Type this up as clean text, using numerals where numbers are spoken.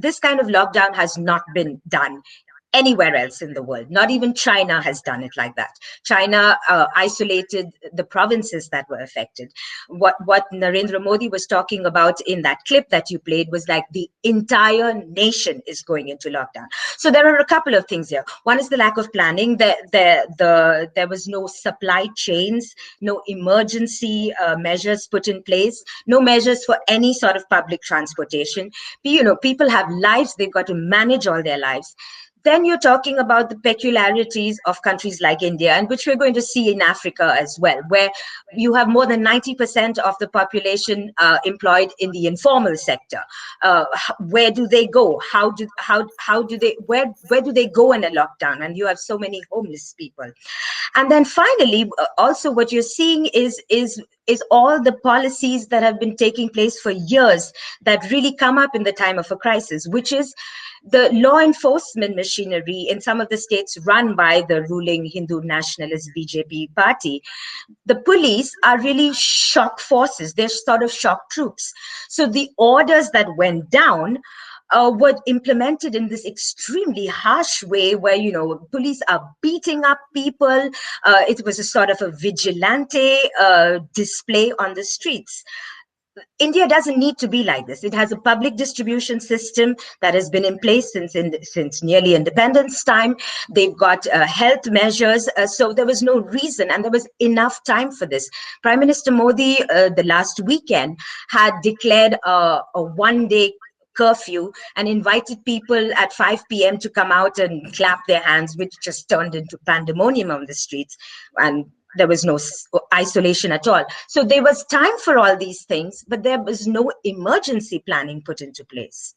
this kind of lockdown has not been done anywhere else in the world. Not even China has done it like that. China isolated the provinces that were affected. What Narendra Modi was talking about in that clip that you played was like the entire nation is going into lockdown. So there are a couple of things here. One is the lack of planning. There was no supply chains, no emergency measures put in place, no measures for any sort of public transportation. People have lives, they've got to manage all their lives. Then you're talking about the peculiarities of countries like India, and which we're going to see in Africa as well, where you have more than 90% of the population employed in the informal sector. Where do they go? How do they where do they go in a lockdown? And you have so many homeless people. And then finally, also what you're seeing is all the policies that have been taking place for years that really come up in the time of a crisis, which is the law enforcement machinery in some of the states run by the ruling Hindu nationalist BJP party. The police are really shock forces. They're sort of shock troops. So the orders that went down were implemented in this extremely harsh way where, police are beating up people. It was a sort of a vigilante display on the streets. India doesn't need to be like this. It has a public distribution system that has been in place since nearly independence time. They've got health measures. So there was no reason, and there was enough time for this. Prime Minister Modi, the last weekend, had declared a one-day curfew and invited people at 5 p.m. to come out and clap their hands, which just turned into pandemonium on the streets. And there was no isolation at all. So there was time for all these things, but there was no emergency planning put into place.